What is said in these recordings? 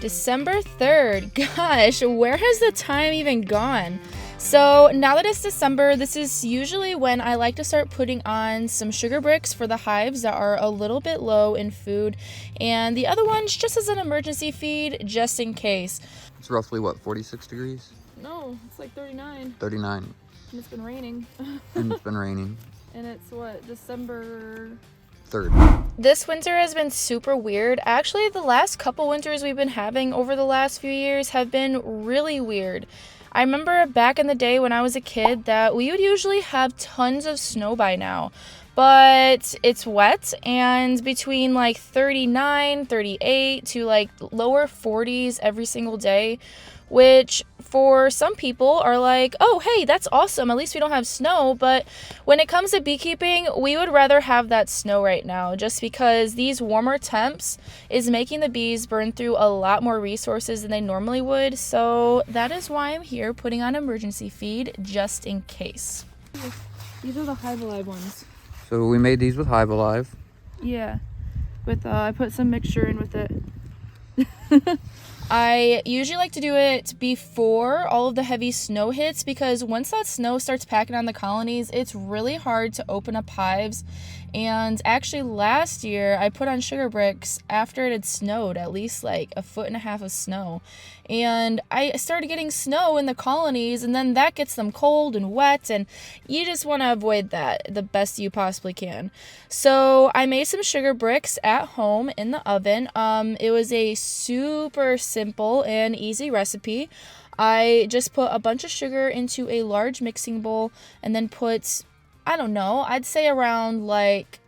December 3rd. Gosh, where has the time even gone? So now that it's December, this is usually when I like to start putting on some sugar bricks for the hives that are a little bit low in food, and the other ones just as an emergency feed, just in case. It's roughly, what, 46 degrees? No, it's like 39. 39. And it's been raining. And it's been raining. And it's what, December 3rd. This winter has been super weird. Actually, the last couple winters we've been having over the last few years have been really weird. I remember back in the day when I was a kid that we would usually have tons of snow by now. But it's wet, and between like 39, 38 to like lower 40s every single day, which for some people are like, oh, hey, that's awesome. At least we don't have snow. But when it comes to beekeeping, we would rather have that snow right now, just because these warmer temps is making the bees burn through a lot more resources than they normally would. So that is why I'm here putting on emergency feed just in case. These are the Hive Alive ones. So we made these with Hive Alive. Yeah, with I put some mixture in with it. I usually like to do it before all of the heavy snow hits, because once that snow starts packing on the colonies, it's really hard to open up hives. And actually last year I put on sugar bricks after it had snowed, at least like 1.5 feet of snow. And I started getting snow in the colonies, and then that gets them cold and wet, and you just want to avoid that the best you possibly can. So I made some sugar bricks at home in the oven. It was a super simple and easy recipe. I just put a bunch of sugar into a large mixing bowl and then put, I don't know, I'd say around like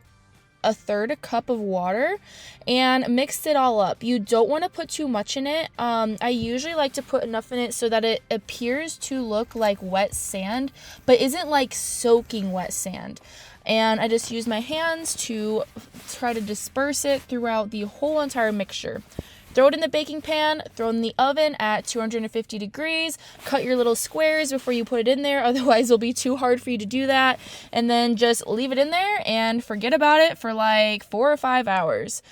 1/3 cup of water, and mixed it all up. You don't want to put too much in it. I usually like to put enough in it so that it appears to look like wet sand, but isn't like soaking wet sand. And I just use my hands to try to disperse it throughout the whole entire mixture. Throw it in the baking pan, throw it in the oven at 250 degrees, cut your little squares before you put it in there, otherwise it'll be too hard for you to do that, and then just leave it in there and forget about it for like 4 or 5 hours.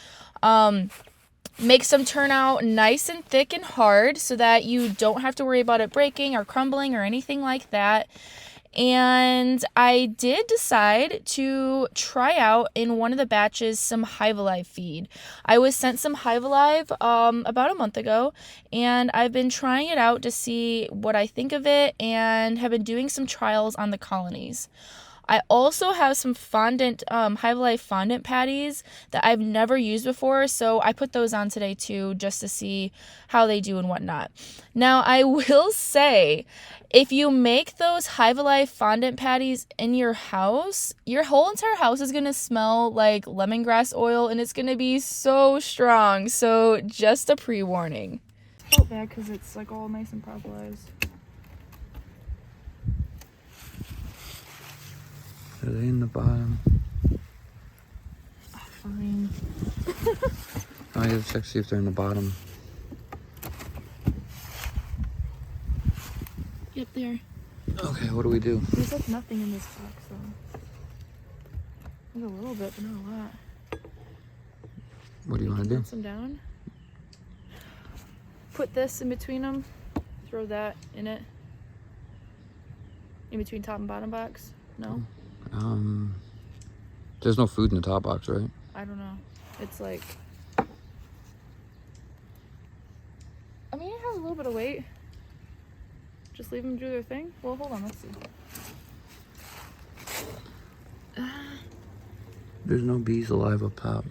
Makes them turn out nice and thick and hard so that you don't have to worry about it breaking or crumbling or anything like that. And I did decide to try out in one of the batches some Hive Alive feed. I was sent some Hive Alive about a month ago, and I've been trying it out to see what I think of it, and have been doing some trials on the colonies. I also have some fondant, Hive Alive fondant patties that I've never used before, so I put those on today too, just to see how they do and whatnot. Now, I will say, if you make those Hive Alive fondant patties in your house, your whole entire house is going to smell like lemongrass oil, and it's going to be so strong. So just a pre-warning. I felt bad because it's like all nice and propolized. Are they in the bottom? Oh, fine. I have to check, see if they're in the bottom. Yep, there. Okay, what do we do? There's like nothing in this box though. There's a little bit, but not a lot. What do you want to do? Put some down. Put this in between them. Throw that in it. In between top and bottom box. No? There's no food in the top box, right? I don't know. It's like, I mean, it has a little bit of weight. Just leave them do their thing. Well, hold on, let's see. There's no bees alive up top.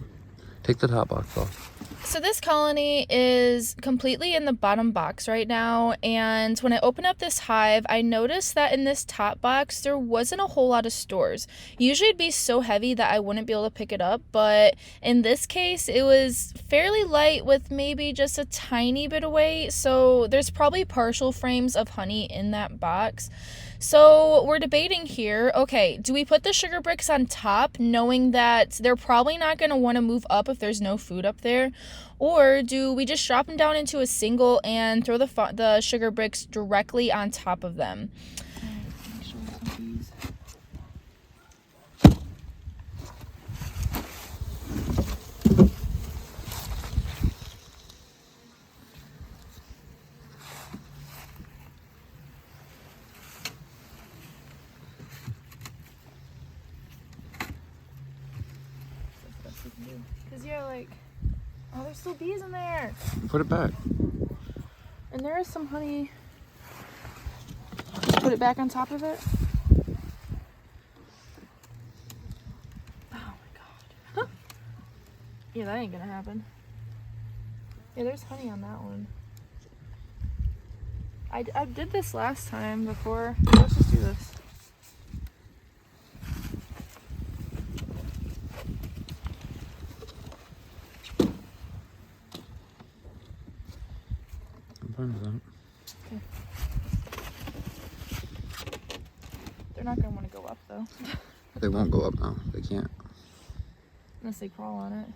Take the top box off. So this colony is completely in the bottom box right now, and when I open up this hive, I noticed that in this top box there wasn't a whole lot of stores. Usually it'd be so heavy that I wouldn't be able to pick it up, but in this case it was fairly light with maybe just a tiny bit of weight, so there's probably partial frames of honey in that box. So we're debating here, okay, do we put the sugar bricks on top knowing that they're probably not going to want to move up if there's no food up there? Or do we just drop them down into a single and throw the sugar bricks directly on top of them? Oh, there's still bees in there. Put it back. And there is some honey. Just put it back on top of it. Oh my god. Yeah, that ain't gonna happen. Yeah, there's honey on that one. I did this last time before. Let's just do this. I'm fine with that. Okay. They're not gonna want to go up though. They won't go up now. They can't. Unless they crawl on it.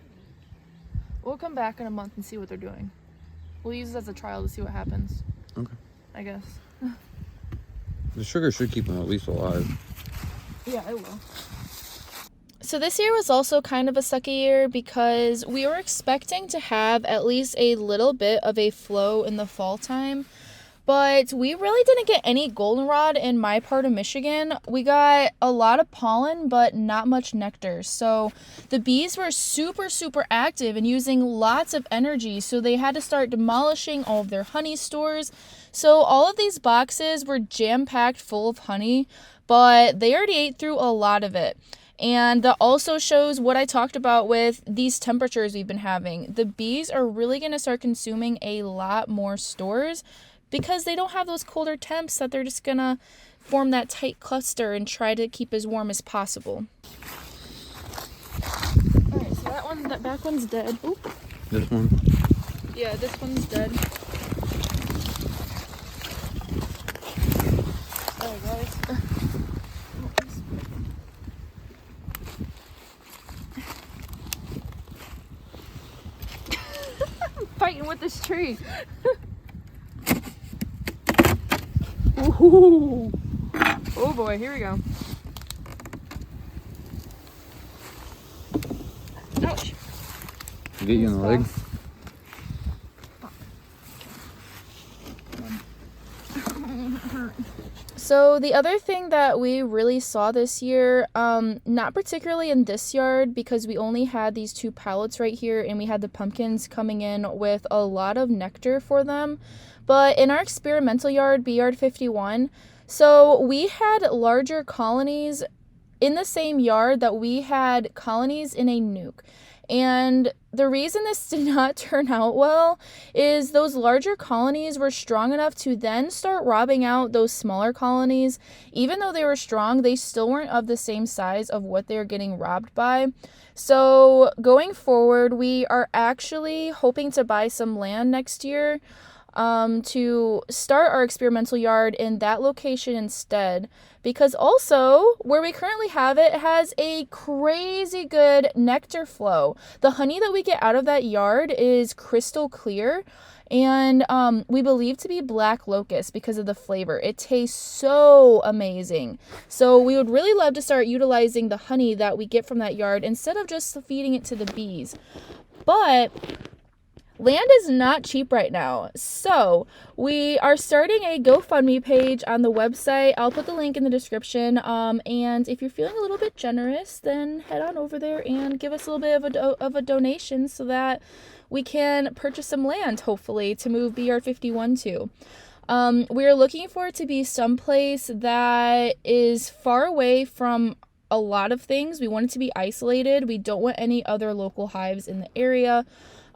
We'll come back in a month and see what they're doing. We'll use it as a trial to see what happens. Okay. I guess. The sugar should keep them at least alive. Yeah, it will. So this year was also kind of a sucky year because we were expecting to have at least a little bit of a flow in the fall time. But we really didn't get any goldenrod in my part of Michigan. We got a lot of pollen, but not much nectar. So the bees were super, super active and using lots of energy. So they had to start demolishing all of their honey stores. So all of these boxes were jam-packed full of honey, but they already ate through a lot of it. And that also shows what I talked about with these temperatures we've been having. The bees are really going to start consuming a lot more stores because they don't have those colder temps that they're just going to form that tight cluster and try to keep as warm as possible. Alright, so that back one's dead. Oop. This one? Yeah, this one's dead. Alright, guys. I'm fighting with this tree. Ooh. Oh boy, here we go. Ouch. Get you in the leg? So the other thing that we really saw this year, not particularly in this yard because we only had these 2 pallets right here and we had the pumpkins coming in with a lot of nectar for them, but in our experimental yard, Bee Yard 51, so we had larger colonies in the same yard that we had colonies in a nuke. And the reason this did not turn out well is those larger colonies were strong enough to then start robbing out those smaller colonies. Even though they were strong, they still weren't of the same size of what they were getting robbed by. So going forward, we are actually hoping to buy some land next year to start our experimental yard in that location instead, because also where we currently have it has a crazy good nectar flow. The honey that we get out of that yard is crystal clear, and we believe to be black locust because of the flavor. It tastes so amazing. So we would really love to start utilizing the honey that we get from that yard instead of just feeding it to the bees. But land is not cheap right now, so we are starting a GoFundMe page on the website. I'll put the link in the description, and if you're feeling a little bit generous, then head on over there and give us a little bit of a donation so that we can purchase some land, hopefully, to move Bee Yard 51 to. We are looking for it to be someplace that is far away from a lot of things. We want it to be isolated. We don't want any other local hives in the area.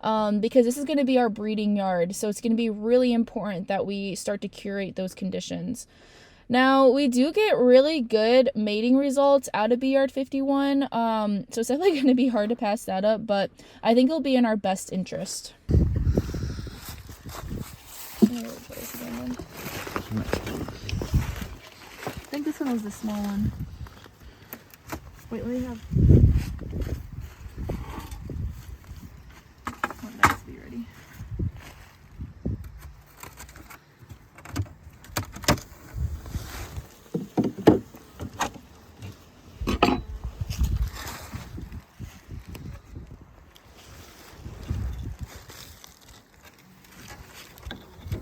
Because this is going to be our breeding yard, so it's going to be really important that we start to curate those conditions. Now, we do get really good mating results out of Bee Yard 51, so it's definitely going to be hard to pass that up, but I think it'll be in our best interest. I think this one was the small one. Wait, let me have...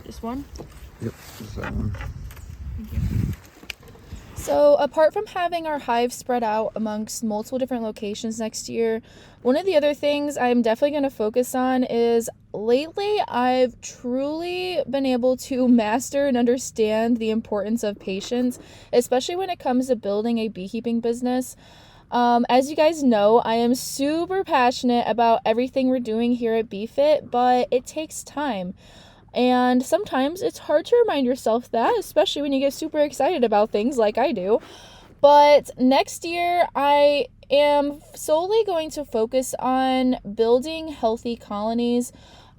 This one? Yep, just that one. Thank you. So apart from having our hive spread out amongst multiple different locations next year, one of the other things I'm definitely going to focus on is lately I've truly been able to master and understand the importance of patience, especially when it comes to building a beekeeping business. As you guys know, I am super passionate about everything we're doing here at BeeFit, but it takes time. And sometimes it's hard to remind yourself that, especially when you get super excited about things like I do. But next year, I am solely going to focus on building healthy colonies.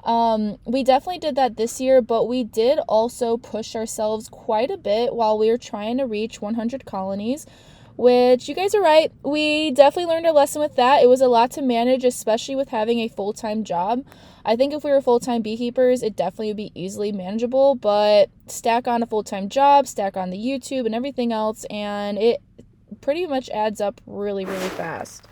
We definitely did that this year, but we did also push ourselves quite a bit while we were trying to reach 100 colonies, which you guys are right. We definitely learned a lesson with that. It was a lot to manage, especially with having a full-time job. I think if we were full-time beekeepers, it definitely would be easily manageable, but stack on a full-time job, stack on the YouTube and everything else, and it pretty much adds up really, really fast.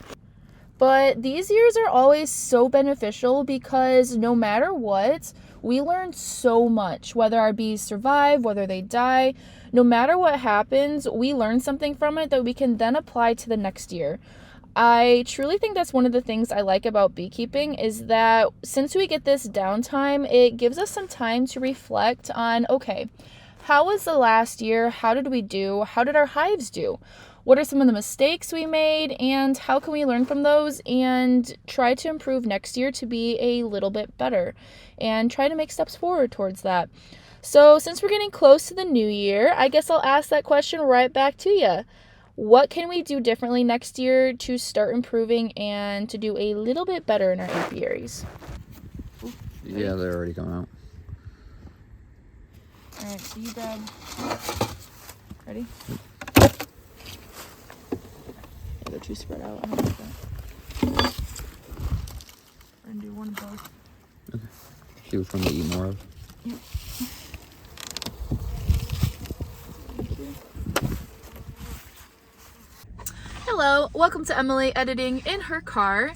But these years are always so beneficial because no matter what, we learn so much. Whether our bees survive, whether they die, no matter what happens, we learn something from it that we can then apply to the next year. I truly think that's one of the things I like about beekeeping is that since we get this downtime, it gives us some time to reflect on, okay, how was the last year? How did we do? How did our hives do? What are some of the mistakes we made, and how can we learn from those and try to improve next year to be a little bit better and try to make steps forward towards that? So since we're getting close to the new year, I guess I'll ask that question right back to you. What can we do differently next year to start improving and to do a little bit better in our apiaries? Yeah, they're already going out. All right, so you grab. Ready? They're too spread out. I don't like that. We're gonna do one of both. Okay. See which one to eat more of. Yep. Hello, welcome to Emily editing in her car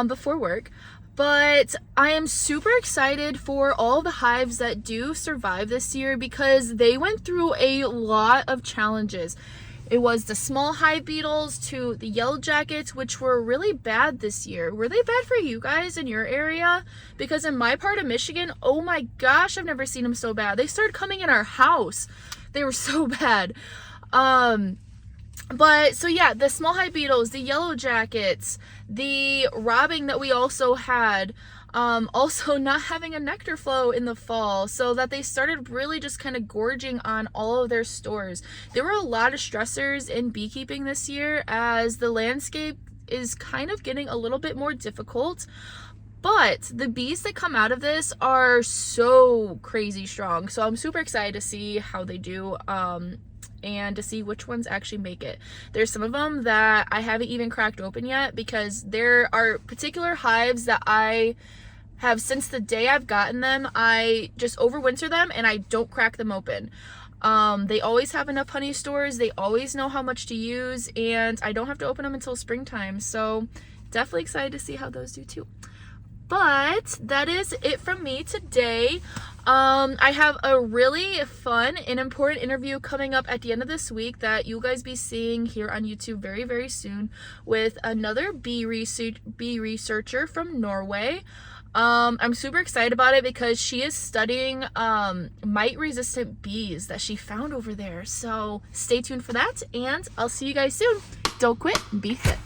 before work. But I am super excited for all the hives that do survive this year because they went through a lot of challenges. It was the small hive beetles to the yellow jackets, which were really bad this year. Were they bad for you guys in your area? Because in my part of Michigan, oh my gosh, I've never seen them so bad. They started coming in our house. They were so bad. But so yeah, the small hive beetles, the yellow jackets, the robbing that we also had, also not having a nectar flow in the fall, so that they started really just kind of gorging on all of their stores. There were a lot of stressors in beekeeping this year as the landscape is kind of getting a little bit more difficult. But the bees that come out of this are so crazy strong. So I'm super excited to see how they do. And to see which ones actually make it. There's some of them that I haven't even cracked open yet because there are particular hives that I have since the day I've gotten them, I just overwinter them and I don't crack them open. They always have enough honey stores, they always know how much to use, and I don't have to open them until springtime. So definitely excited to see how those do too. But that is it from me today. I have a really fun and important interview coming up at the end of this week that you guys be seeing here on YouTube very, very soon with another bee researcher from Norway. I'm super excited about it because she is studying mite-resistant bees that she found over there. So stay tuned for that, and I'll see you guys soon. Don't quit, be fit.